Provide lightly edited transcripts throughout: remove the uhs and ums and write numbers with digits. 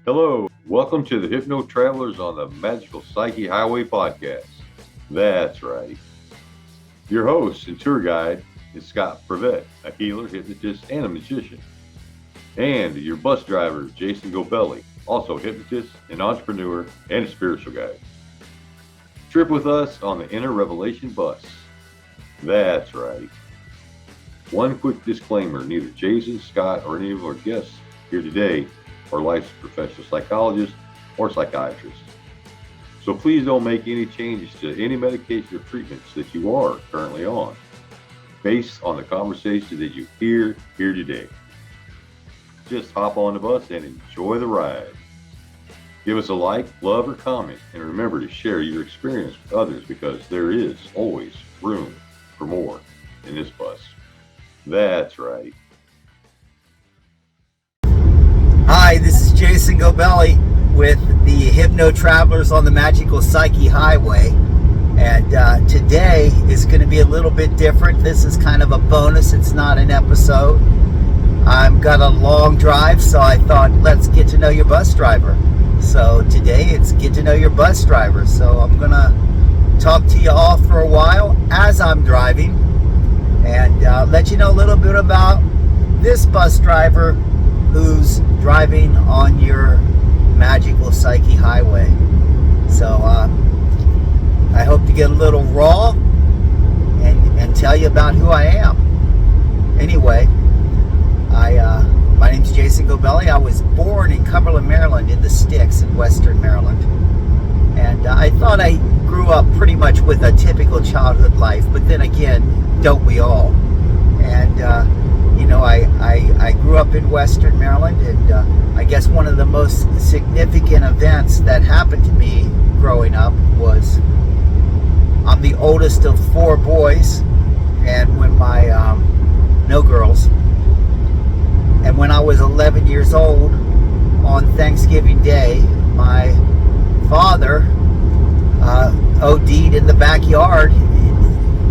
Hello, welcome to the Hypno Travelers on the Magical Psyche Highway podcast. That's right. Your host and tour guide is Scott, a healer, hypnotist, and a magician. And your bus driver is Jason Gobeli, also a hypnotist, an entrepreneur, and a spiritual guide. Trip with us on the Inner Revelation bus. That's right. One quick disclaimer, neither Jason, Scott, or any of our guests here today are licensed professional psychologists or psychiatrists. So please don't make any changes to any medication or treatments that you are currently on, based on the conversation that you hear here today. Just hop on the bus and enjoy the ride. Give us a like, love, or comment, and remember to share your experience with others because there is always room for more in this bus. That's right. Hi, this is Jason Gobeli with the Hypno Travelers on the Magical Psyche Highway, and today is going to be a little bit different. This is kind of a bonus. It's not an episode. I've got a long drive, so I thought let's get to know your bus driver. So today it's get to know your bus driver. So I'm going to talk to you all for a while as I'm driving and let you know a little bit about this bus driver who's driving on your magical psyche highway. So I hope to get a little raw and tell you about who I am. Anyway, my name's Jason Gobeli. I was born in Cumberland, Maryland, in the sticks in Western Maryland. And I thought I grew up pretty much with a typical childhood life, but then again, don't we all? And I grew up in Western Maryland, and I guess one of the most significant events that happened to me growing up was I'm the oldest of four boys, and when no girls, and when I was 11 years old on Thanksgiving Day, my father OD'd in the backyard.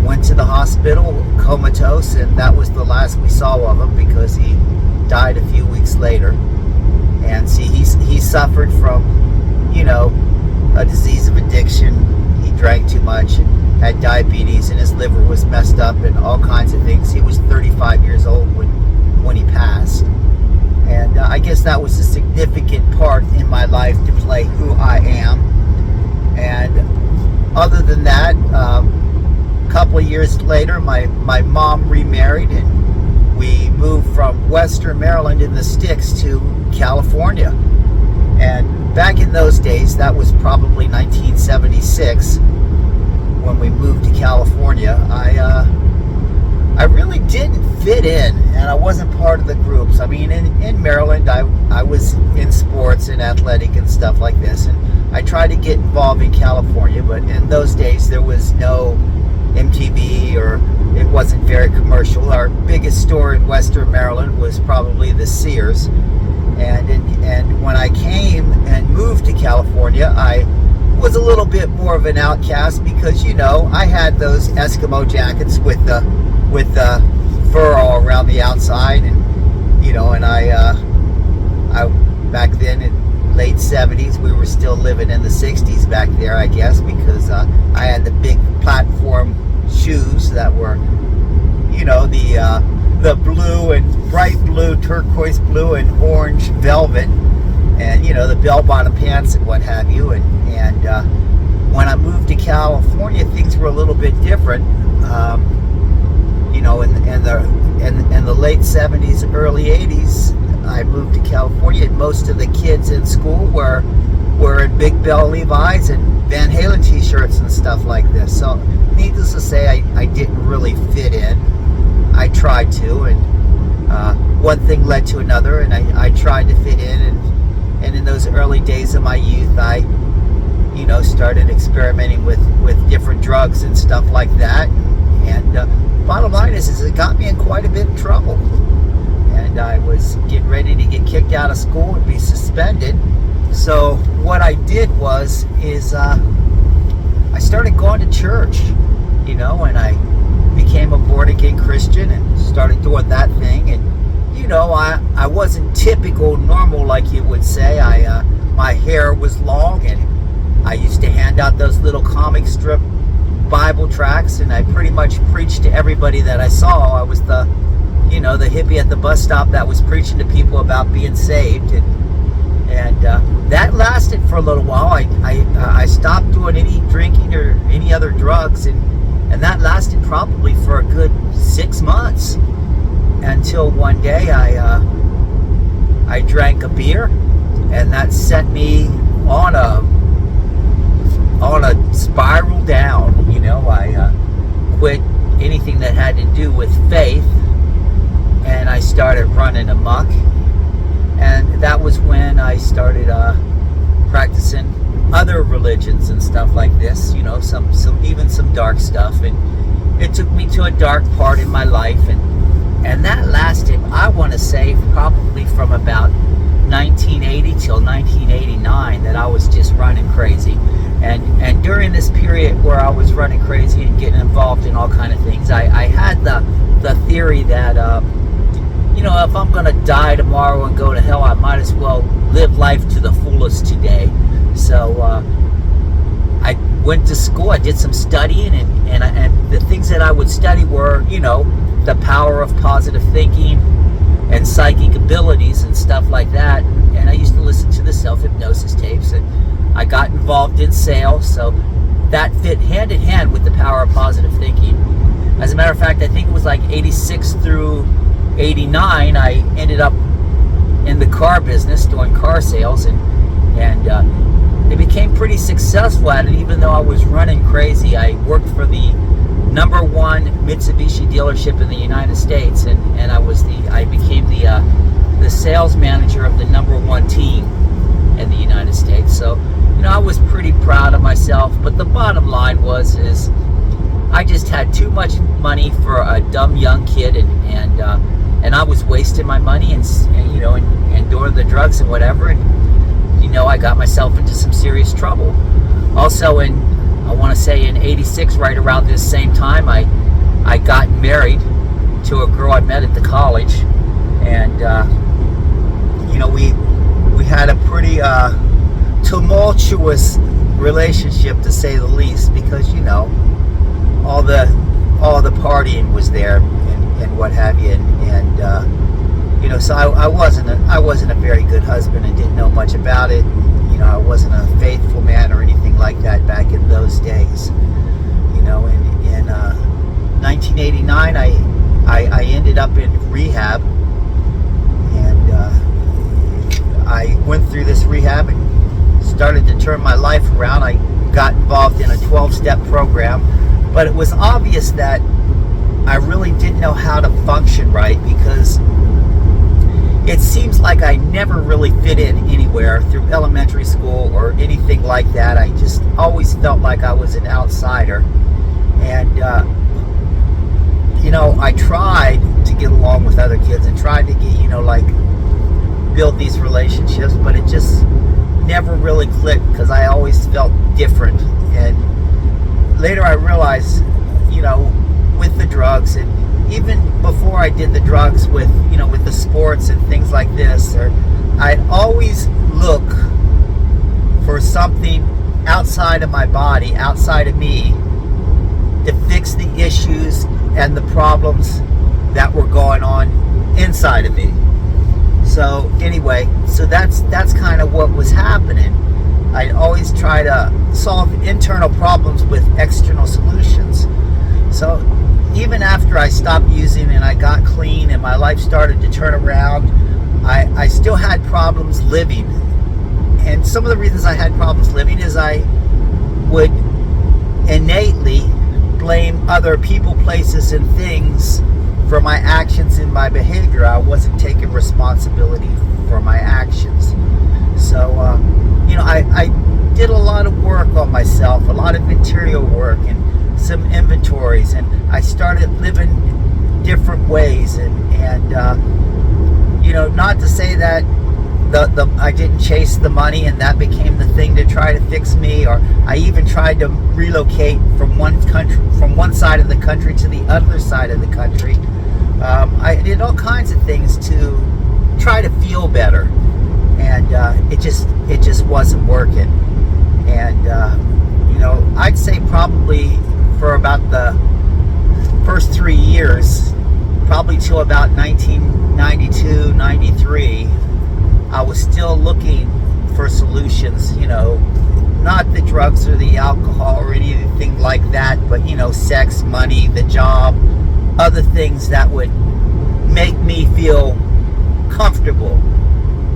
Went to the hospital comatose, and that was the last we saw of him because he died a few weeks later. And see, he suffered from, a disease of addiction. He drank too much and had diabetes, and his liver was messed up and all kinds of things. He was 35 years old when he passed. And I guess that was a significant part in my life to play who I am. And other than that, a couple of years later, my mom remarried, and we moved from Western Maryland in the sticks to California. And back in those days, that was probably 1976 when we moved to California. I really didn't fit in, and I wasn't part of the groups. I mean, in Maryland, I was in sports and athletic and stuff like this, and I tried to get involved in California, but in those days there was no MTV, or it wasn't very commercial. Our biggest store in Western Maryland was probably the Sears, and when I came and moved to California, I was a little bit more of an outcast because I had those Eskimo jackets with the fur all around the outside, and I back then in late 70s, we were still living in the 60s back there, I guess, because I had the big platform shoes that were the blue and bright blue, turquoise blue and orange velvet, and the bell-bottom pants and what have you. And when I moved to California, things were a little bit different. In the late 70s, early 80s, I moved to California, and most of the kids in school were in Big Bell Levi's and Van Halen t-shirts and stuff like this. So needless to say, I didn't really fit in. I tried to, and one thing led to another, and I tried to fit in, and in those early days of my youth, I started experimenting with different drugs and stuff like that. And bottom line is it got me in quite a bit of trouble. And I was getting ready to get kicked out of school and be suspended. So what I did is I started going to church, and I became a born-again Christian and started doing that thing. And I wasn't typical normal, like you would say. I my hair was long, and I used to hand out those little comic strip Bible tracts, and I pretty much preached to everybody that I saw. I was the hippie at the bus stop that was preaching to people about being saved, and that lasted for a little while. I stopped doing any drinking or any other drugs, and that lasted probably for a good 6 months, until one day I drank a beer, and that sent me on a spiral down. I quit anything that had to do with faith, and I started running amok. And that was when I started practicing other religions and stuff like this, even some dark stuff. And it took me to a dark part in my life, and that lasted, I want to say, probably from about 1980 till 1989, that I was just running crazy. And during this period where I was running crazy and getting involved in all kind of things, I had the theory that if I'm going to die tomorrow and go to hell, I might as well live life to the fullest today. So I went to school, I did some studying, and the things that I would study were, the power of positive thinking and psychic abilities and stuff like that. And I used to listen to the self-hypnosis tapes, and I got involved in sales, so that fit hand in hand with the power of positive thinking. As a matter of fact, I think it was like 86 through 89, I ended up in the car business doing car sales, and it became pretty successful at it, even though I was running crazy. I worked for the #1 Mitsubishi dealership in the United States, and I became the sales manager of the #1 team in the United States. So I was pretty proud of myself. But the bottom line is I just had too much money for a dumb young kid, and I was wasting my money and doing the drugs and whatever, and I got myself into some serious trouble. Also, I want to say in 86, right around this same time, I got married to a girl I met at the college, and we had a pretty tumultuous relationship, to say the least, because all the partying was there and what have you, and so I wasn't a very good husband and didn't know much about it. I wasn't a faithful man or anything like that back in those days. In 1989, I ended up in rehab, and I went through this rehab and started to turn my life around. I got involved in a 12-step program, but it was obvious that I really didn't know how to function right, because it seems like I never really fit in anywhere through elementary school or anything like that. I just always felt like I was an outsider. And, I tried to get along with other kids and tried to get, build these relationships, but it just never really clicked, because I always felt different. And later I realized, with the drugs, and even before I did the drugs with the sports and things like this, I'd always look for something outside of my body, outside of me, to fix the issues and the problems that were going on inside of me. So anyway, that's kind of what was happening. I'd always try to solve internal problems with external solutions. So even after I stopped using and I got clean and my life started to turn around, I still had problems living. And some of the reasons I had problems living is I would innately blame other people, places, and things for my actions and my behavior. I wasn't taking responsibility for my actions. So, I did a lot of work on myself, a lot of material work and some inventories, and I started living different ways, and not to say that I didn't chase the money and that became the thing to try to fix me, or I even tried to relocate from one side of the country to the other side of the country. I did all kinds of things to try to feel better, and it just it just wasn't working. And I'd say probably for about the first 3 years, probably till about 1992, 93, I was still looking for solutions, not the drugs or the alcohol or anything like that, but sex, money, the job, other things that would make me feel comfortable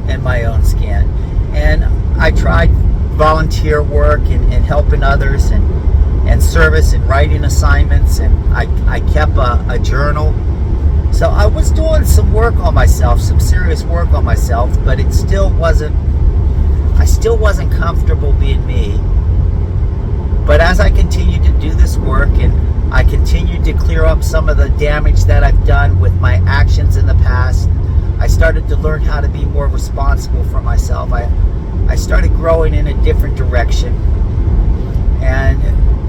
in my own skin. And I tried volunteer work and helping others and service and writing assignments, and I kept a journal. So I was doing some work on myself, some serious work on myself, but I still wasn't comfortable being me. But as I continued to do this work and I continued to clear up some of the damage that I've done with my actions in the past, I started to learn how to be more responsible for myself. I started growing in a different direction. And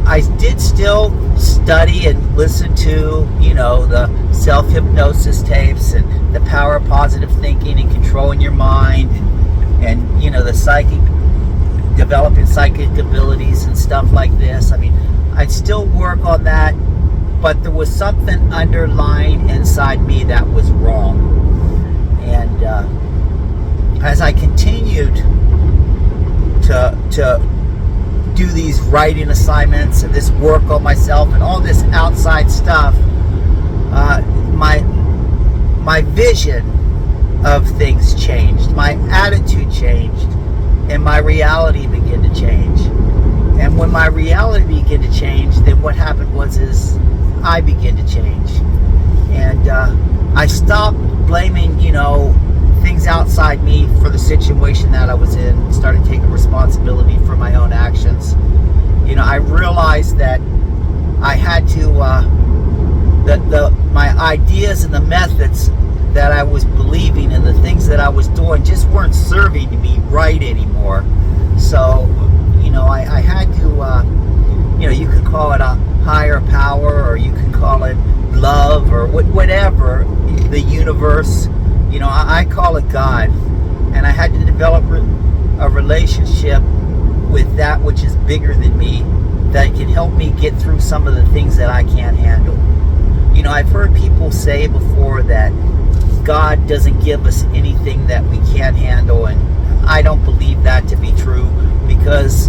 I did still study and listen to, the self-hypnosis tapes and the power of positive thinking and controlling your mind and the psychic, developing psychic abilities and stuff like this. I mean, I'd still work on that, but there was something underlying inside me that was wrong. And as I continued to do these writing assignments and this work on myself and all this outside stuff, my vision of things changed, my attitude changed, and my reality began to change. And when my reality began to change, then what happened was I began to change. And I stopped blaming, things outside me for the situation that I was in, started taking responsibility for my own actions. I realized that I had to, my ideas and the methods that I was believing and the things that I was doing just weren't serving me right anymore. So, I had to, you could call it a higher power, or you can call it love, or whatever, the universe. I call it God. And I had to develop a relationship with that which is bigger than me, that can help me get through some of the things that I can't handle. I've heard people say before that God doesn't give us anything that we can't handle, and I don't believe that to be true, because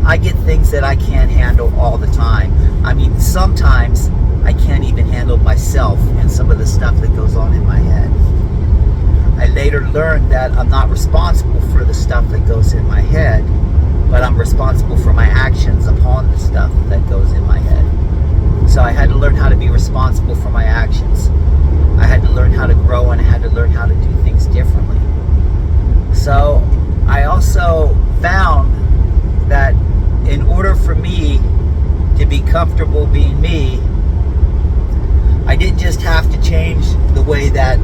I get things that I can't handle all the time. I mean, sometimes I can't even handle myself and some of the stuff that goes on in my head. I later learned that I'm not responsible for the stuff that goes in my head, but I'm responsible for my actions upon the stuff that goes in my head. So I had to learn how to be responsible for my actions. I had to learn how to grow, and I had to learn how to do things differently. So I also found that in order for me to be comfortable being me, I didn't just have to change the way that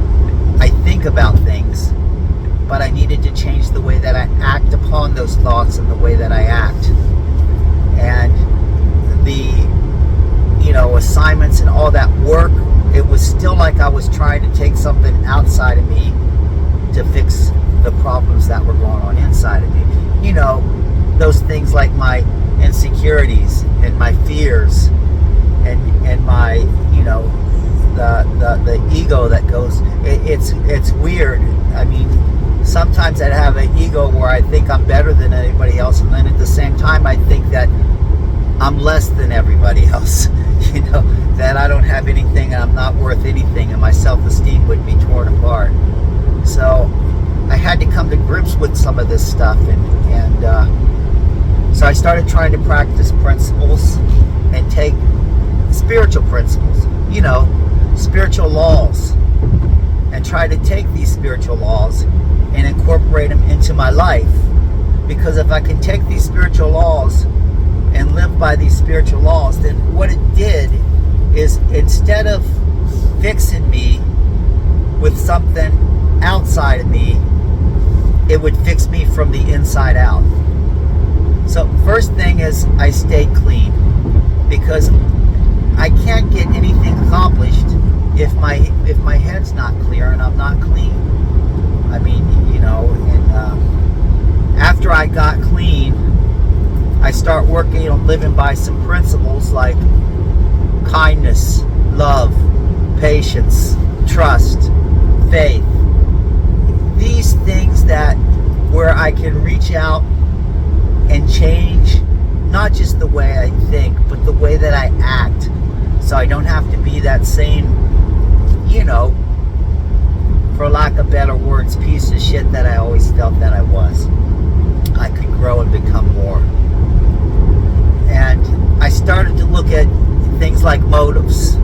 I think about things, but I needed to change the way that I act upon those thoughts and the way that I act. And the assignments and all that work, it was still like I was trying to take something outside of me to fix the problems that were going on inside of me. Those things like my insecurities and my fears and my the ego that goes, it's weird. I mean, sometimes I have an ego where I think I'm better than anybody else, and then at the same time I think that I'm less than everybody else. That I don't have anything and I'm not worth anything, and my self-esteem would be torn apart. So I had to come to grips with some of this stuff, and so I started trying to practice principles and take spiritual principles, spiritual laws, and try to take these spiritual laws and incorporate them into my life. Because if I can take these spiritual laws and live by these spiritual laws, then what it did is, instead of fixing me with something outside of me, it would fix me from the inside out. So first thing is, I stay clean, because I can't get anything accomplished if my head's not clear and I'm not clean. I mean, after I got clean, I start working on living by some principles like kindness, love, patience, trust, faith. These things that where I can reach out and change not just the way I think, but the way that I act, so I don't have to be that same, for lack of better words, piece of shit that I always felt that I was. I could grow and become more. And I started to look at things like motives.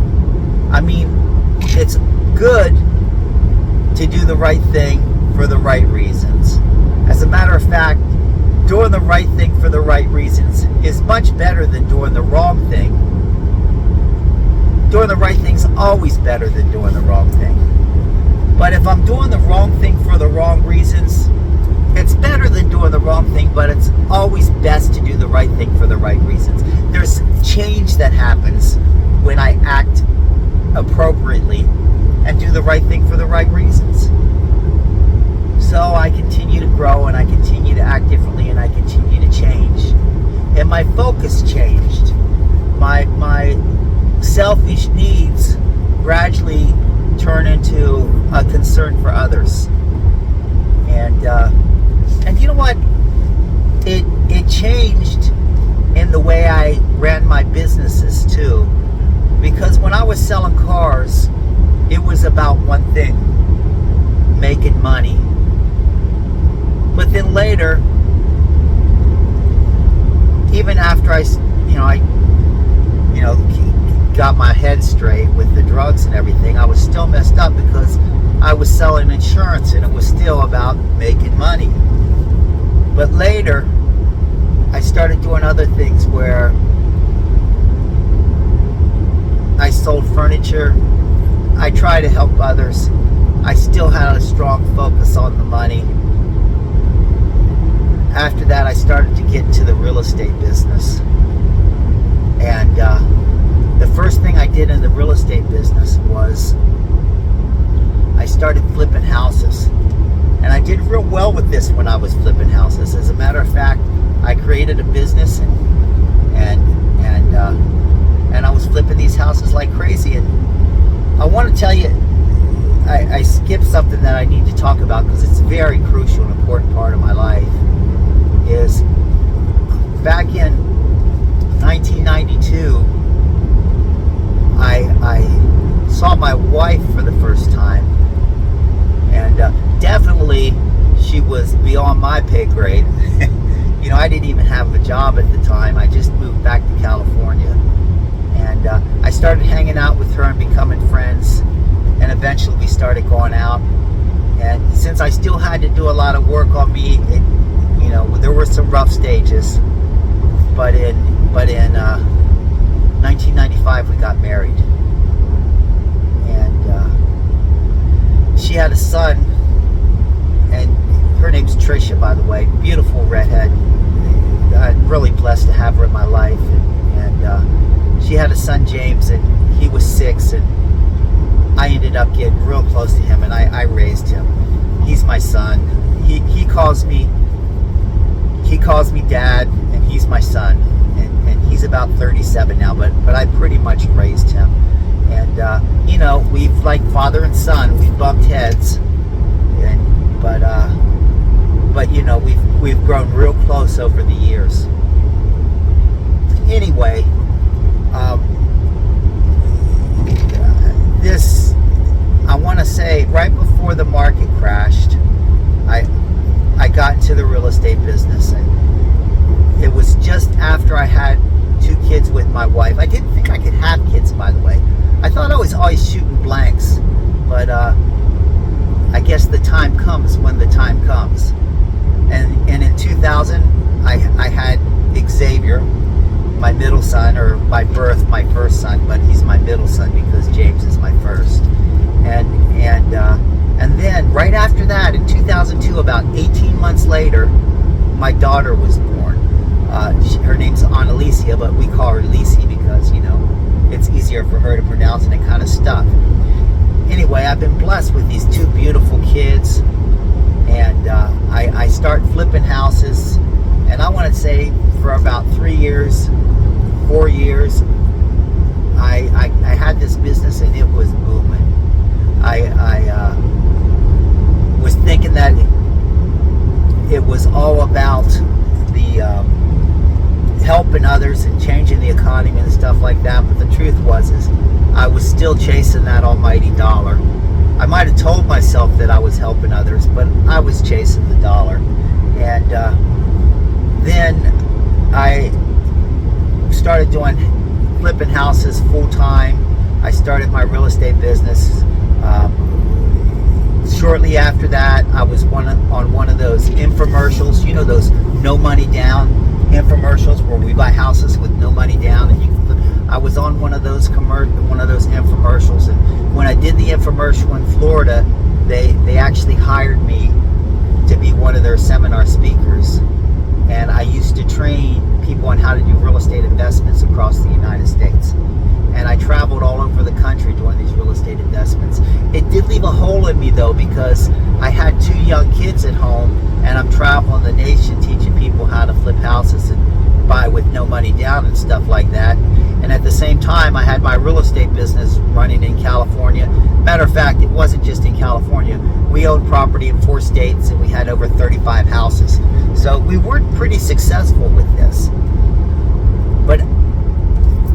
I mean, it's good to do the right thing for the right reasons. As a matter of fact, doing the right thing for the right reasons is much better than doing the wrong thing. Doing the right thing's always better than doing the wrong thing. But if I'm doing the wrong thing for the wrong reasons, it's better than doing the wrong thing, but it's always best to do the right thing for the right reasons. There's change that happens when I act appropriately and do the right thing for the right reasons. So I continue to grow, and I continue to act differently, and I continue to change. And my focus changed. My selfish needs gradually turn into a concern for others. And you know what? It changed in the way I ran my businesses too. Because when I was selling cars, it was about one thing: making money. But then later, even after I got my head straight with the drugs and everything, I was still messed up because I was selling insurance and it was still about making money. But later, I started doing other things where I sold furniture. I tried to help others. I still had a strong focus on the money. After that, I started to get into the real estate business. And the first thing I did in the real estate business was I started flipping houses. And I did real well with this when I was flipping houses. As a matter of fact, I created a business and I was flipping these houses like crazy. And I want to tell you, I skipped something that I need to talk about because it's a very crucial and important part of my life. Is back in 1992, I saw my wife for the first time, and definitely she was beyond my pay grade. I didn't even have a job at the time. I just moved back to California, and I started hanging out with her and becoming friends, and eventually we started going out. And since I still had to do a lot of work on me, there were some rough stages, but in 1995 we got married, and she had a son, and her name's Tricia, by the way, beautiful redhead. I'm really blessed to have her in my life, and she had a son, James, and he was 6, and I ended up getting real close to him, and I raised him. He's my son. He calls me dad, and he's my son, and he's about 37 now, but I pretty much raised him. And we've, like father and son, we've bumped heads, but we've grown real close over the years. Anyway, I want to say, right before the market crashed, I got into the real estate business, and it was just after I had 2 kids with my wife. I didn't think I could have kids, by the way. I thought I was always shooting blanks, but I guess the time comes when the time comes. And in 2000, I had Xavier, my middle son, or by birth my first son, but he's my middle son because James is my first. And then right after that, in 2002, about 18 months later, my daughter was born. Her name's Annalicia, but we call her Lisi because, it's easier for her to pronounce, and it kind of stuck. Anyway, I've been blessed with these 2 beautiful kids, and I start flipping houses, and I want to say for about 3 years, 4 years, I had this business and it was booming. I was thinking that it was all about the helping others and changing the economy and stuff like that, but the truth was I was still chasing that almighty dollar. I might have told myself that I was helping others, but I was chasing the dollar. And then I started doing flipping houses full time. I started my real estate business. Shortly after that, I was on one of those infomercials, you know, those no money down infomercials where we buy houses with no money down, and I was on one of those infomercials, and when I did the infomercial in Florida, they actually hired me to be one of their seminar speakers, and I used to train people on how to do real estate investments across the United States. And I traveled all over the country doing these real estate investments. It did leave a hole in me though, because I had 2 young kids at home, and I'm traveling the nation teaching people how to flip houses and buy with no money down and stuff like that. And at the same time, I had my real estate business running in California. Matter of fact, it wasn't just in California. We owned property in 4 states, and we had over 35 houses. So we were pretty successful with this. But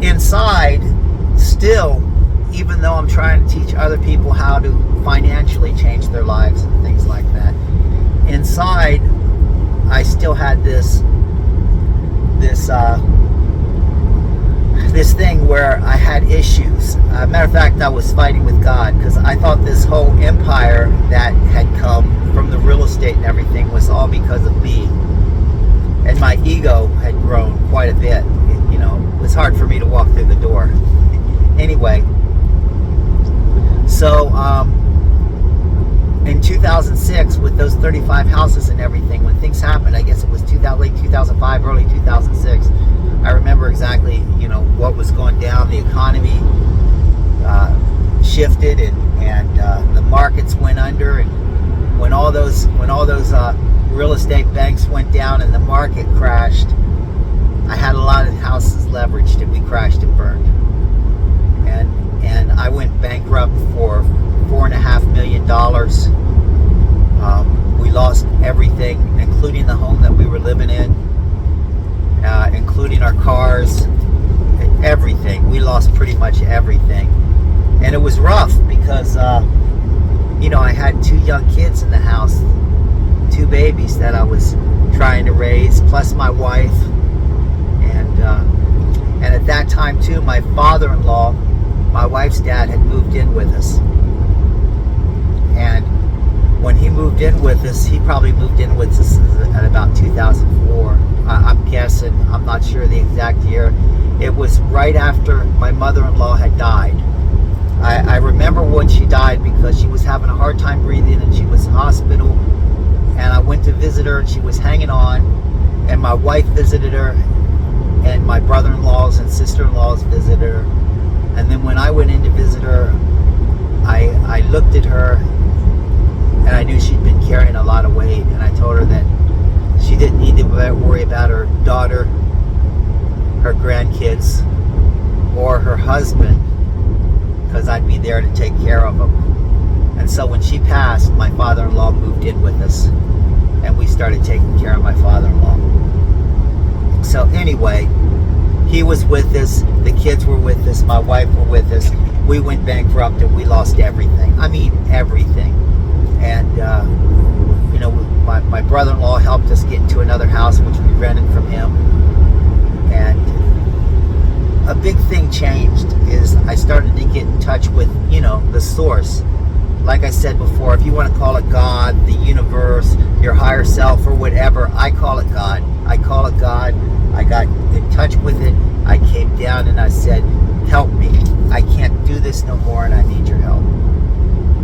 inside, still, even though I'm trying to teach other people how to financially change their lives and things like that, inside, I still had this thing where I had issues. Matter of fact, I was fighting with God, because I thought this whole empire that had come from the real estate and everything was all because of me. And my ego had grown quite a bit. It was hard for me to walk through the door. Anyway, so in 2006, with those 35 houses and everything, when things happened, I guess it was late 2005, early 2006, I remember exactly, what was going down. The economy shifted, and the markets went under, and when all those real estate banks went down and the market crashed, I had a lot of houses leveraged, and we crashed and burned. And I went bankrupt for $4.5 million. We lost everything, including the home that we were living in, including our cars, everything. We lost pretty much everything. And it was rough because, I had 2 young kids in the house, 2 babies that I was trying to raise, plus my wife. And at that time too, my father-in-law, my wife's dad, had moved in with us. And when he moved in with us, he probably moved in with us at about 2004. I'm guessing, I'm not sure the exact year. It was right after my mother-in-law had died. I remember when she died, because she was having a hard time breathing and she was in hospital. And I went to visit her, and she was hanging on. And my wife visited her, and my brother-in-laws and sister-in-laws visited her. And then when I went in to visit her, I looked at her, and I knew she'd been carrying a lot of weight. And I told her that she didn't need to worry about her daughter, her grandkids, or her husband, because I'd be there to take care of them. And so when she passed, my father-in-law moved in with us, and we started taking care of my father-in-law. So anyway, he was with us, the kids were with us, my wife were with us. We went bankrupt, and we lost everything. I mean, everything. And my brother-in-law helped us get into another house, which we rented from him. And a big thing changed is I started to get in touch with, the source. Like I said before, if you want to call it God, the universe, your higher self, or whatever, I call it God. I call it God. I got in touch with it. I came down and I said, help me. I can't do this no more, and I need your help.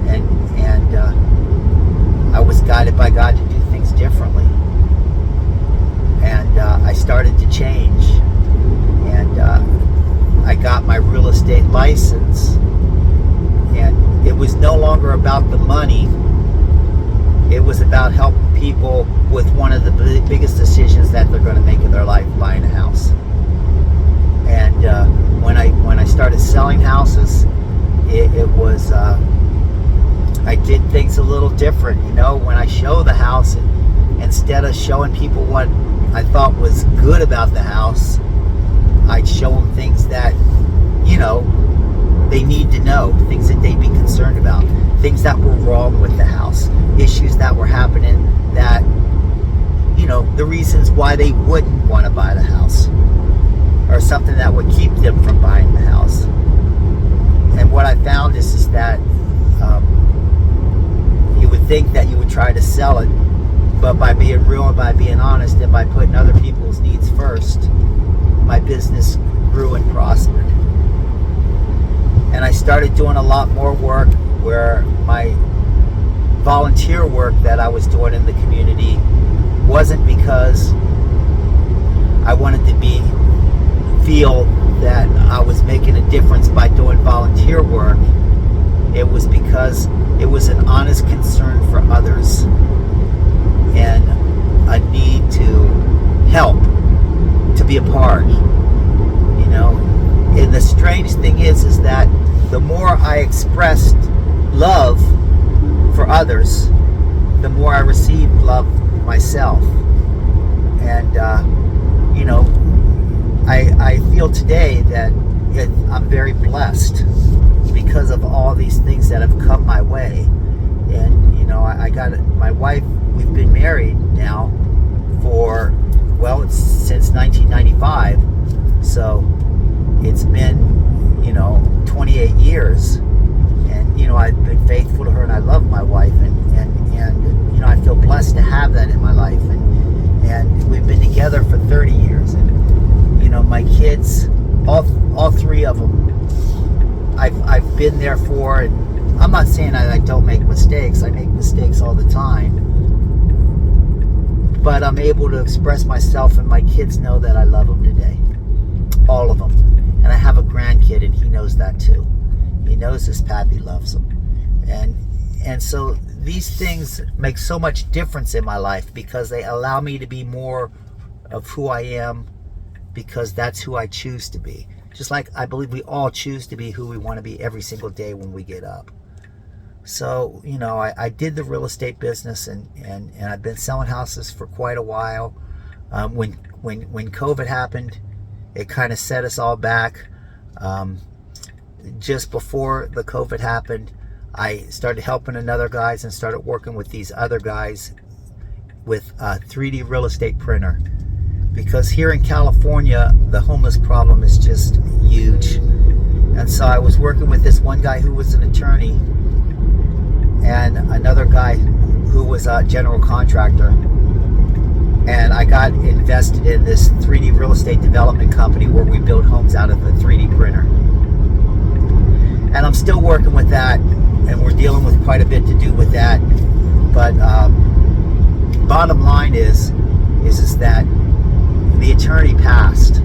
And I was guided by God to do things differently. And I started to change. And I got my real estate license. And it was no longer about the money. It was about helping people with one of the biggest decisions that they're going to make in their life, buying a house. And when I started selling houses, it was I did things a little different. When I show the house, instead of showing people what I thought was good about the house, I'd show them things that they need to know, things that they'd be concerned about, things that were wrong with the house, issues that were happening, that the reasons why they wouldn't want to buy the house, or something that would keep them from buying the house. And what I found is that you would think that you would try to sell it, but by being real and by being honest and by putting other people's needs first, my business grew and prospered. And I started doing a lot more work, where my volunteer work that I was doing in the community wasn't because I wanted to feel that I was making a difference by doing volunteer work. It was because it was an honest concern for others and a need to help, to be a part. And the strange thing is that the more I expressed love for others, the more I received love myself. And I feel today that I'm very blessed because of all these things that have come my way. And I got my wife. We've been married now for it's since 1995, so it's been 28 years. And I've been faithful to her, and I love my wife, and I feel blessed to have that in my life. And we've been together for 30 years. And my kids, all three of them, I've been there for. And I'm not saying I don't make mistakes. I make mistakes all the time, but I'm able to express myself, and my kids know that I love them today, all of them. And I have a grandkid, and he knows that too. He knows his pappy loves him. And so these things make so much difference in my life, because they allow me to be more of who I am, because that's who I choose to be. Just like I believe we all choose to be who we want to be every single day when we get up. So, I did the real estate business, and I've been selling houses for quite a while. When COVID happened, it kind of set us all back. Just before the COVID happened, I started helping another guys and started working with these other guys with a 3D real estate printer. Because here in California, the homeless problem is just huge. And so I was working with this one guy who was an attorney, and another guy who was a general contractor. And I got invested in this 3D real estate development company where we build homes out of a 3D printer. And I'm still working with that, and we're dealing with quite a bit to do with that. But bottom line is that the attorney passed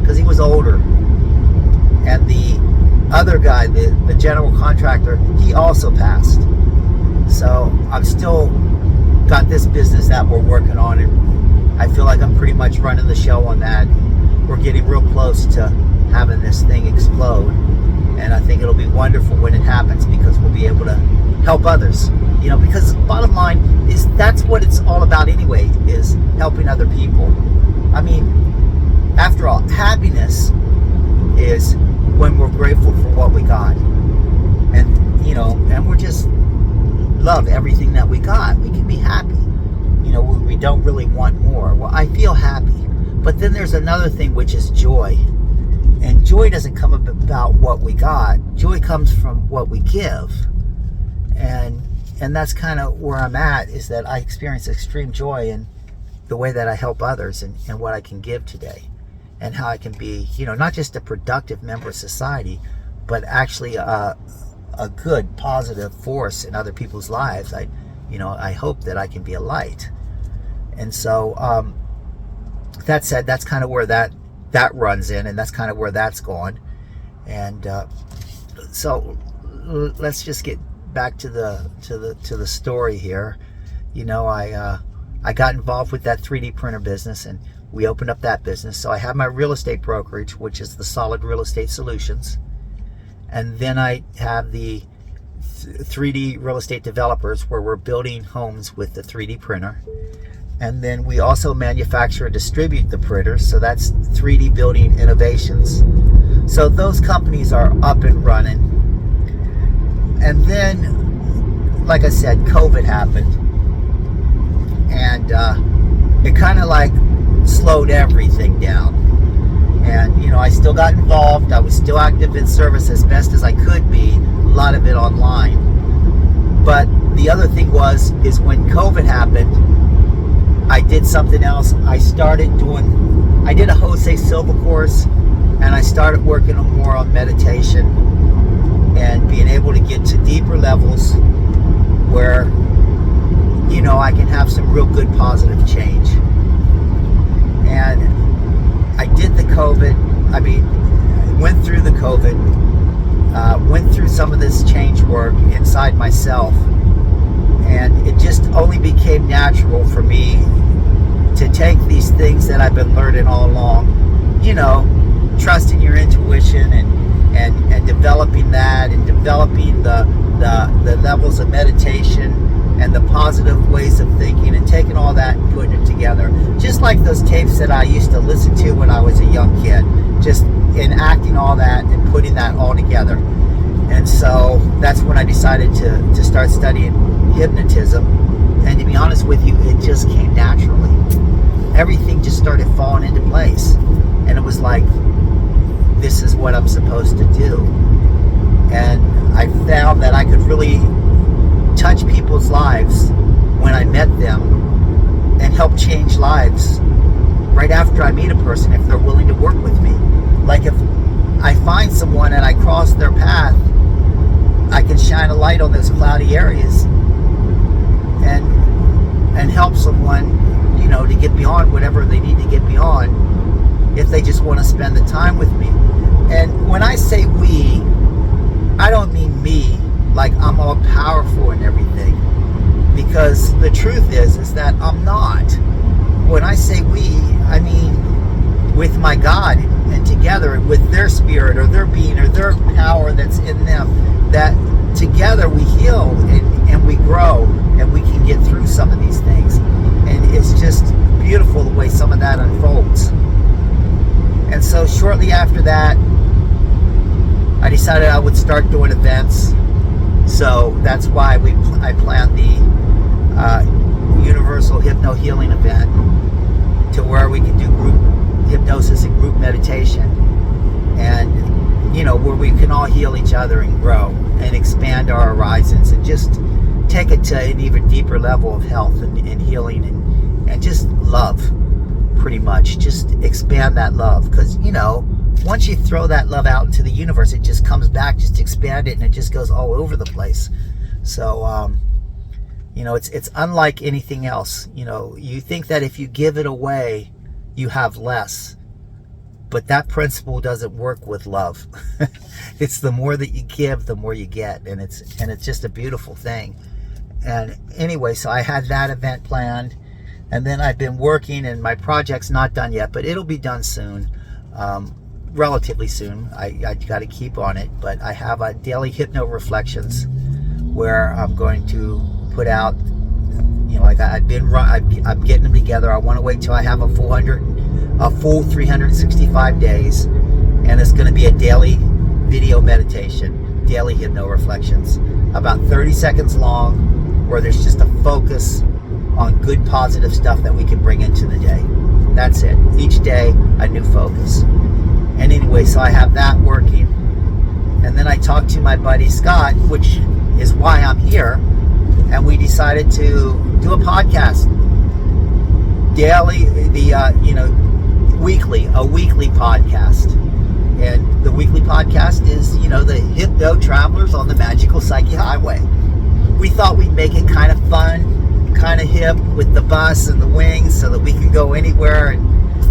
because he was older, and the other guy, the general contractor, he also passed. So I'm still got this business that we're working on, and I feel like I'm pretty much running the show on that. We're getting real close to having this thing explode, and I think it'll be wonderful when it happens, because we'll be able to help others. Because bottom line is that's what it's all about anyway, is helping other people. I mean, after all, happiness is when we're grateful for what we got, and we're just love everything that we got. We can be happy. We don't really want more. Well, I feel happy, but then there's another thing, which is joy. And joy doesn't come about what we got. Joy comes from what we give. And that's kind of where I'm at, is that I experience extreme joy in the way that I help others, and what I can give today, and how I can be, not just a productive member of society, but actually a good, positive force in other people's lives. I hope that I can be a light. And so, that said, that's kind of where that runs in, and that's kind of where that's going. And so let's just get back to the story here. I got involved with that 3D printer business, and we opened up that business. So I have my real estate brokerage, which is the Solid Real Estate Solutions. And then I have the 3D real estate developers, where we're building homes with the 3D printer. And then we also manufacture and distribute the printers. So that's 3D Building Innovations. So those companies are up and running. And then, like I said, COVID happened. And it kind of like slowed everything down. And, I still got involved. I was still active in service as best as I could be. A lot of it online. But the other thing is when COVID happened, I did something else. I did a Jose Silva course, and I started working more on meditation and being able to get to deeper levels where, I can have some real good positive change. And I did the COVID, went through the COVID, went through some of this change work inside myself, and it just only became natural for me to take these things that I've been learning all along, trusting your intuition and developing that, and developing the levels of meditation and the positive ways of thinking, and taking all that and putting it together. Just like those tapes that I used to listen to when I was a young kid, just enacting all that and putting that all together. And so that's when I decided to start studying hypnotism. And to be honest with you, it just came naturally. Everything just started falling into place. And it was like, this is what I'm supposed to do. And I found that I could really touch people's lives when I met them, and help change lives right after I meet a person, if they're willing to work with me. Like if I find someone and I cross their path, I can shine a light on those cloudy areas and help someone, to get beyond whatever they need to get beyond, if they just want to spend the time with me. And when I say we, I don't mean me, like I'm all powerful and everything, because the truth is that I'm not. When I say we, I mean with my God, and together with their spirit or their being or their power that's in them, that together we heal and we grow, and we can get through some of these things. And it's just beautiful the way some of that unfolds. And so shortly after that, I decided I would start doing events. So that's why I planned the Universal Hypno Healing event, to where we can do group hypnosis and group meditation, and where we can all heal each other and grow and expand our horizons, and just take it to an even deeper level of health and healing and just love, pretty much. Just expand that love, because once you throw that love out into the universe, it just comes back. Just expand it, and it just goes all over the place. So it's unlike anything else. You think that if you give it away, you have less, but that principle doesn't work with love. It's the more that you give, the more you get, and it's just a beautiful thing. And anyway, so I had that event planned, and then I've been working, and my project's not done yet, but it'll be done soon, relatively soon. I got to keep on it, but I have a daily hypno reflections where I'm going to put out, I'm getting them together. I want to wait till I have a full 365 days, and it's going to be a daily video meditation, daily hypno reflections, about 30 seconds long, where there's just a focus on good positive stuff that we can bring into the day. That's it. Each day a new focus. And anyway, so I have that working, and then I talked to my buddy Xcott, which is why I'm here, and we decided to do a podcast daily, a weekly podcast. And the weekly podcast is, the Hypno Travelers on the Magical Psyche Highway. We thought we'd make it kind of fun, kind of hip, with the bus and the wings, so that we can go anywhere and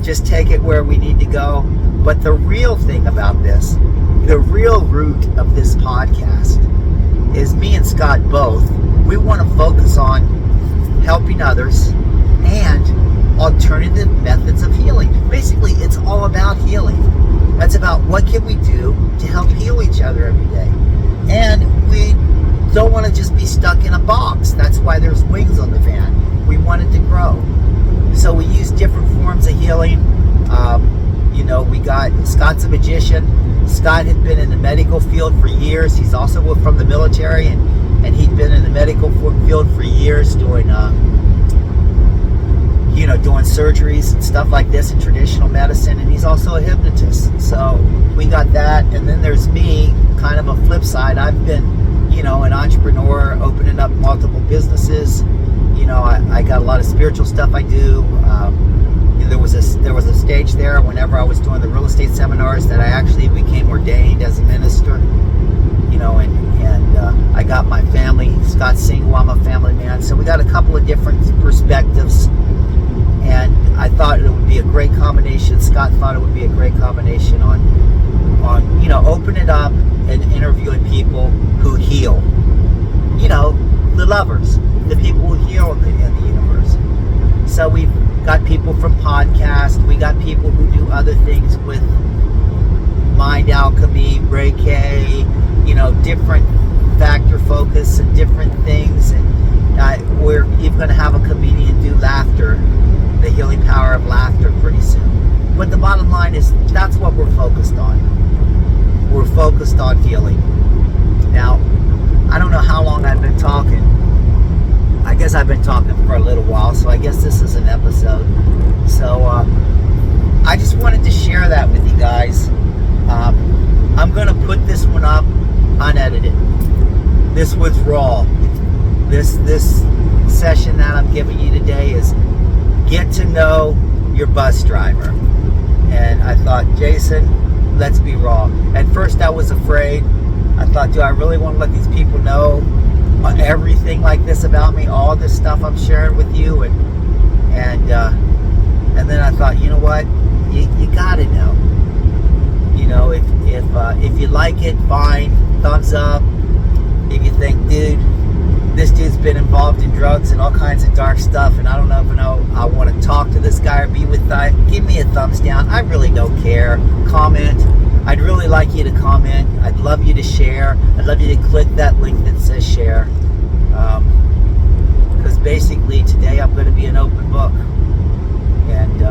just take it where we need to go. But the real thing about this, the real root of this podcast, is me and Scott both, we want to focus on helping others, and alternative methods of healing. Basically, it's all about healing. That's about what can we do to help heal each other every day. And we don't want to just be stuck in a box. That's why there's wings on the van. We want it to grow. So we use different forms of healing. We got Scott's a magician. Scott had been in the medical field for years. He's also from the military, and he'd been in the medical field for years doing doing surgeries and stuff like this in traditional medicine, and he's also a hypnotist. So we got that. And then there's me, kind of a flip side. I've been, an entrepreneur, opening up multiple businesses. I got a lot of spiritual stuff I do. There was a stage there whenever I was doing the real estate seminars that I actually became ordained as a minister. And I got my family. Scott's single, I'm a family man. So we got a couple of different perspectives. And I thought it would be a great combination. Scott thought it would be a great combination on opening it up and interviewing people who heal. The lovers, the people who heal in the universe. So we've got people from podcasts. We got people who do other things with mind alchemy, Reiki, different factor focus and different things. And we're even going to have a comedian do laughter, the healing power of laughter, pretty soon. But the bottom line is that's what we're focused on. We're focused on healing. Now, I don't know how long I've been talking. I guess I've been talking for a little while, so I guess this is an episode. So I just wanted to share that with you guys. I'm going to put this one up unedited. This was raw. This session that I'm giving you today is get to know your bus driver. And I thought, Jason, let's be raw. At first I was afraid. I thought, do I really want to let these people know everything like this about me, all this stuff I'm sharing with you? And then I thought, you know what, you gotta know. If you like it, fine, thumbs up. If you think, dude, this dude's been involved in drugs and all kinds of dark stuff, and I don't know if I want to talk to this guy or be with that, give me a thumbs down. I really don't care. Comment. I'd really like you to comment. I'd love you to share. I'd love you to click that link that says share. Because basically today I'm going to be an open book. And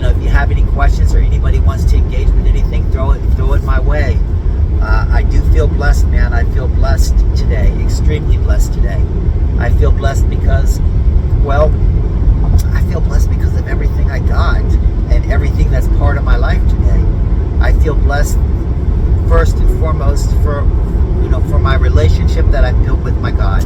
if you have any questions or anybody wants to engage with anything, throw it my way. I do feel blessed, man. I feel blessed today, extremely blessed today. I feel blessed because, I feel blessed because of everything I got and everything that's part of my life today. I feel blessed first and foremost for my relationship that I've built with my God.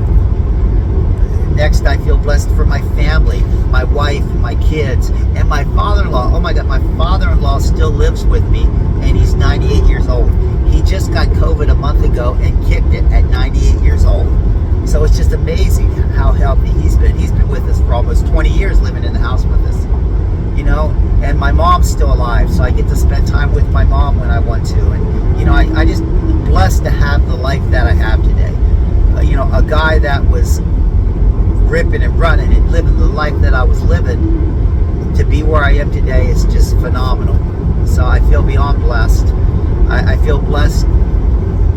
Next, I feel blessed for my family, my wife, my kids, and my father-in-law. Oh my God, my father-in-law still lives with me, and he's 98 years old. He just got COVID a month ago and kicked it at 98 years old. So it's just amazing how healthy he's been. He's been with us for almost 20 years, living in the house with us. And my mom's still alive, so I get to spend time with my mom when I want to. And, I just blessed to have the life that I have today. A guy that was ripping and running and living the life that I was living, to be where I am today is just phenomenal. So I feel beyond blessed. I feel blessed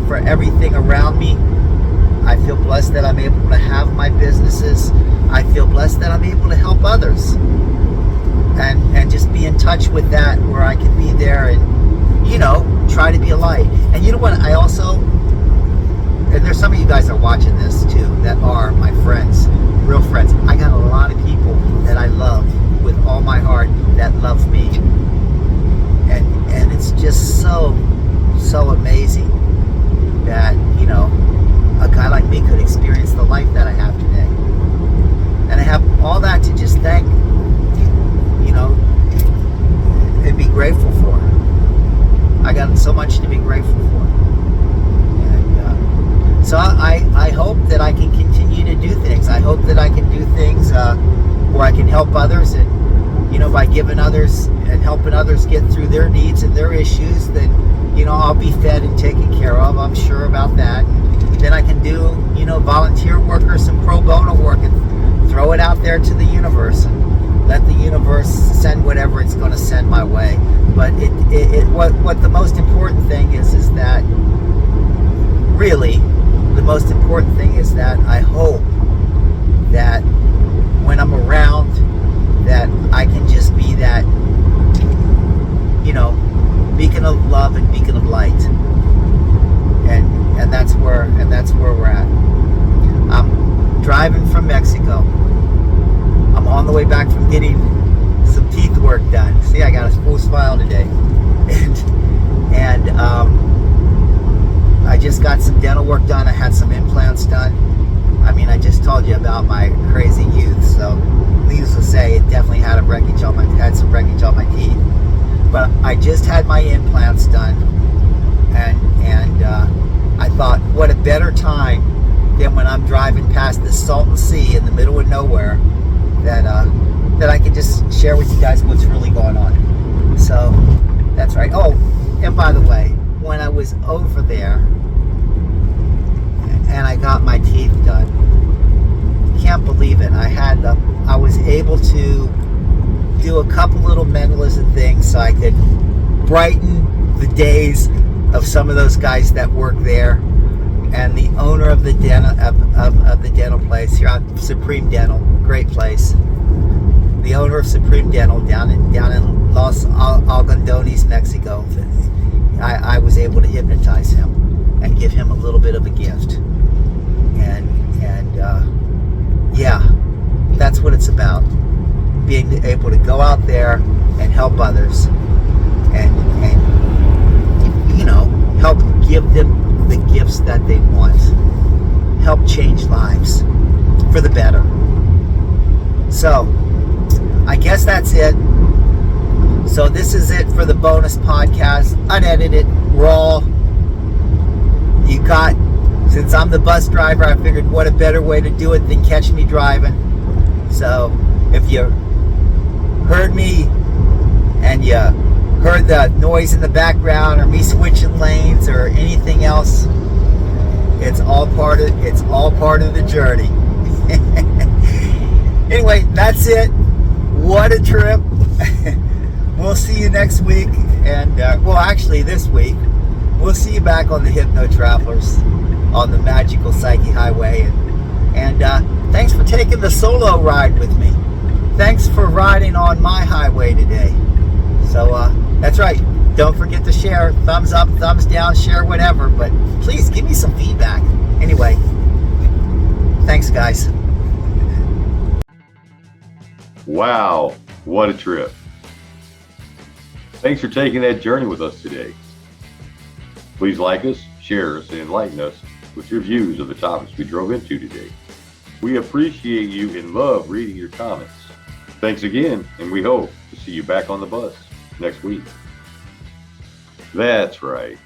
for everything around me. I feel blessed that I'm able to have my businesses. I feel blessed that I'm able to help others and just be in touch with that, where I can be there and try to be a light. And you know what, I also, and there's some of you guys that are watching this too that are my friends, real friends. I got a lot of people that I love with all my heart that love me, and it's just so amazing that a guy like me could experience the life that I have today. And I have all that to just thank, and be grateful for. I got so much to be grateful for. And so I hope that I can continue to do things. I hope that I can do things where I can help others, and by giving others and helping others get through their needs and their issues, then I'll be fed and taken care of. I'm sure about that. Then I can do volunteer work or some pro bono work throw it out there to the universe and let the universe send whatever it's going to send my way. But what the most important thing is that really the most important thing is that I hope that when I'm around, that I can just be that, beacon of love and beacon of light, and that's where we're at. I'm driving from Mexico. I'm on the way back from getting some teeth work done. See, I got a full smile today, and I just got some dental work done. I had some implants done. I mean, I just told you about my crazy youth, so needless to say, it definitely had some wreckage on my teeth. But I just had my implants done, and I thought, what a better time than when I'm driving past this salton sea in the middle of nowhere, that I could just share with you guys what's really going on. So that's right. Oh, and by the way, when I was over there and I got my teeth done, can't believe it. I was able to do a couple little mentalism things so I could brighten the days of some of those guys that work there, and the owner of the dental place here at Supreme Dental, great place. The owner of Supreme Dental down in Los Algodones, Mexico. I was able to hypnotize him and give him a little bit of a gift, and yeah, that's what it's about. Being able to go out there and help others, and help give them the gifts that they want, help change lives for the better. So I guess that's it. So this is it for the bonus podcast, unedited, raw. Since I'm the bus driver, I figured what a better way to do it than catch me driving. So if you heard me and you heard the noise in the background or me switching lanes or anything else, it's all part of the journey. Anyway, that's it. What a trip. We'll see you next week, and actually this week we'll see you back on the Hypno Travelers on the magical Psyche Highway, and thanks for taking the solo ride with me. Thanks for riding on my highway today. So that's right, don't forget to share. Thumbs up, thumbs down, share whatever, but please give me some feedback. Anyway, thanks guys. Wow, what a trip. Thanks for taking that journey with us today. Please like us, share us, and enlighten us with your views of the topics we drove into today. We appreciate you and love reading your comments. Thanks again, and we hope to see you back on the bus next week. That's right.